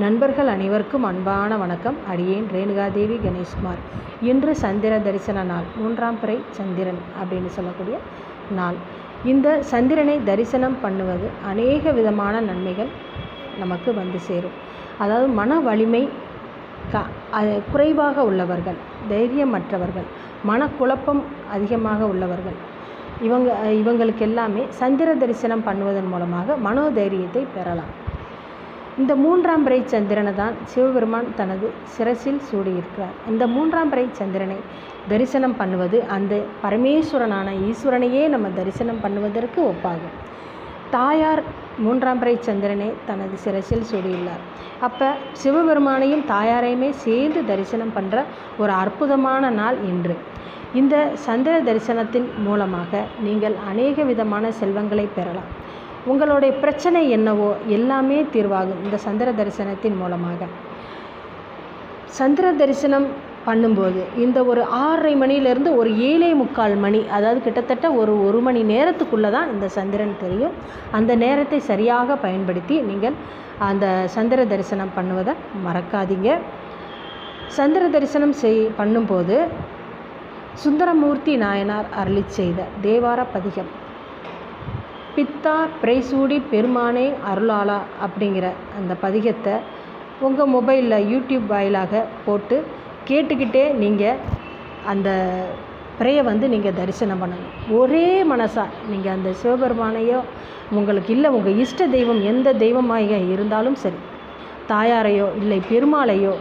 நண்பர்கள் அனைவருக்கும் அன்பான வணக்கம். அடியேன் ரேணுகாதேவி கணேஷ்குமார். இன்று சந்திர தரிசன நாள், 3ஆம் பிறை சந்திரன் அப்படின்னு சொல்லக்கூடிய நாள். இந்த சந்திரனை தரிசனம் பண்ணுவது அநேக விதமான நன்மைகள் நமக்கு வந்து சேரும். அதாவது மன வலிமை குறைவாக உள்ளவர்கள், தைரியமற்றவர்கள், மனக்குழப்பம் அதிகமாக உள்ளவர்கள், இவங்களுக்கு எல்லாமே சந்திர தரிசனம் பண்ணுவதன் மூலமாக மனோதைரியத்தை பெறலாம். இந்த 3ஆம் பிறை சந்திரனை தான் சிவபெருமான் தனது சிரசில் சூடியிருக்கிறார். இந்த 3ஆம் பிறை சந்திரனை தரிசனம் பண்ணுவது அந்த பரமேஸ்வரனான ஈஸ்வரனையே நம்ம தரிசனம் பண்ணுவதற்கு ஒப்பாகும். தாயார் 3ஆம் பிறை சந்திரனை தனது சிரசில் சூடியுள்ளார். அப்போ சிவபெருமானையும் தாயாரையுமே சேர்ந்து தரிசனம் பண்ணுற ஒரு அற்புதமான நாள் இன்று. இந்த சந்திர தரிசனத்தின் மூலமாக நீங்கள் அநேக விதமான செல்வங்களை பெறலாம். உங்களுடைய பிரச்சனை என்னவோ எல்லாமே தீர்வாகும் இந்த சந்திர தரிசனத்தின் மூலமாக. சந்திர தரிசனம் பண்ணும்போது இந்த ஒரு 6:30 மணியிலேருந்து ஒரு 7:45 மணி, அதாவது கிட்டத்தட்ட ஒரு மணி நேரத்துக்குள்ளே தான் இந்த சந்திரன் தெரியும். அந்த நேரத்தை சரியாக பயன்படுத்தி நீங்கள் அந்த சந்திர தரிசனம் பண்ணுவதை மறக்காதீங்க. சந்திர தரிசனம் பண்ணும்போது சுந்தரமூர்த்தி நாயனார் அருளிச் செய்த தேவார பதிகம் பித்தா பிறைசூடி பெருமானே அருளாளா அப்படிங்கிற அந்த பதிகத்தை உங்கள் மொபைலில் யூடியூப் வாயிலாக போட்டு கேட்டுக்கிட்டே நீங்கள் அந்த பிறையை நீங்கள் தரிசனம் பண்ணணும். ஒரே மனசாக நீங்கள் அந்த சிவபெருமானையோ, உங்களுக்கு இல்லை உங்கள் இஷ்ட தெய்வம் எந்த தெய்வமாக இருந்தாலும் சரி, தாயாரையோ இல்லை பெருமாளையோ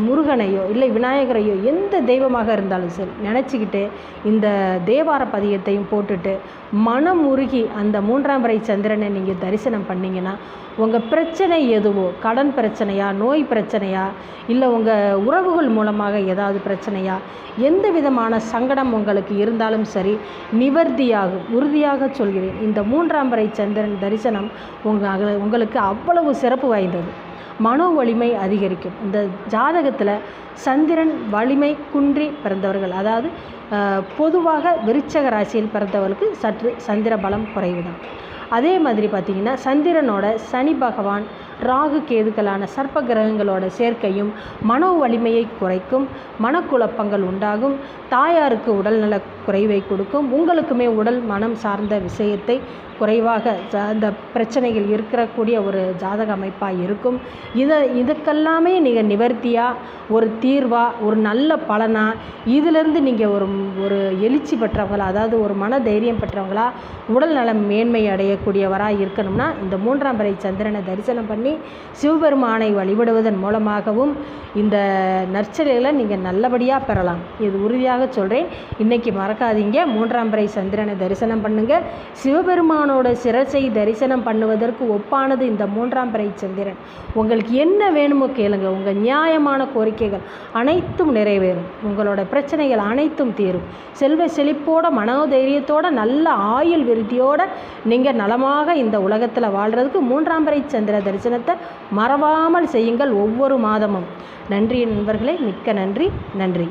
முருகனையோ இல்லை விநாயகரையோ எந்த தெய்வமாக இருந்தாலும் சரி நினச்சிக்கிட்டு இந்த தேவார பதியத்தையும் போட்டுட்டு மனம் உருகி அந்த 3ஆம் பிறை சந்திரனை நீங்கள் தரிசனம் பண்ணிங்கன்னா உங்கள் பிரச்சனை எதுவோ, கடன் பிரச்சனையா, நோய் பிரச்சனையா, இல்லை உங்கள் உறவுகள் மூலமாக ஏதாவது பிரச்சனையா, எந்த விதமான சங்கடம் உங்களுக்கு இருந்தாலும் சரி நிவர்த்தியாகும். உறுதியாக சொல்கிறேன், இந்த 3ஆம் பிறை சந்திரன் தரிசனம் உங்களுக்கு அவ்வளவு சிறப்பு வாய்ந்தது. மனோ வலிமை அதிகரிக்கும். இந்த ஜாதகத்தில் சந்திரன் வலிமை குன்றி பிறந்தவர்கள், அதாவது பொதுவாக விருச்சக ராசியில் பிறந்தவர்களுக்கு சற்று சந்திர பலம் குறைவு தான். அதே மாதிரி பார்த்திங்கன்னா சந்திரனோட சனி பகவான், ராகு கேதுக்களான சர்ப்ப கிரகங்களோட சேர்க்கையும் மனோ வலிமையை குறைக்கும், மனக்குழப்பங்கள் உண்டாகும், தாயாருக்கு உடல்நல குறைவை கொடுக்கும், உங்களுக்குமே உடல் மனம் சார்ந்த விஷயத்தை குறைவாக அந்த பிரச்சனைகள் இருக்கக்கூடிய ஒரு ஜாதக அமைப்பாக இருக்கும். இதுக்கெல்லாமே நீங்கள் நிவர்த்தியாக, ஒரு தீர்வாக, ஒரு நல்ல பலனாக, இதிலிருந்து நீங்கள் ஒரு எழுச்சி பெற்றவங்களா, அதாவது ஒரு மன தைரியம் பெற்றவங்களா, உடல் நலம் மேன்மை அடையக்கூடியவராக இருக்கணும்னா இந்த 3ஆம் பிறை சந்திரனை தரிசனம் பண்ணி சிவபெருமானை வழிபடுவதன் மூலமாகவும் இந்த நற்செயல்களை நீங்கள் நல்லபடியாக பெறலாம். இது உறுதியாக சொல்கிறேன். இன்றைக்கி மறக்காதீங்க, 3ஆம் பிறை சந்திரனை தரிசனம் பண்ணுங்கள். சிவபெருமானோட சிரசை தரிசனம் பண்ணுவதற்கு ஒப்பானது இந்த 3ஆம் பிறை சந்திரன். உங்களுக்கு என்ன வேணுமோ கேளுங்க, உங்கள் நியாயமான கோரிக்கைகள் அனைத்தும் நிறைவேறும், உங்களோட பிரச்சனைகள் அனைத்தும் தீரும். செல்வ செழிப்போட, மனோதைரியத்தோட, நல்ல ஆயுள் விருத்தியோடு நீங்கள் நலமாக இந்த உலகத்தில் வாழ்கிறதுக்கு 3ஆம் பிறை சந்திர தரிசனத்தை மறவாமல் செய்யுங்கள் ஒவ்வொரு மாதமும். நன்றி நண்பர்களே, மிக்க நன்றி.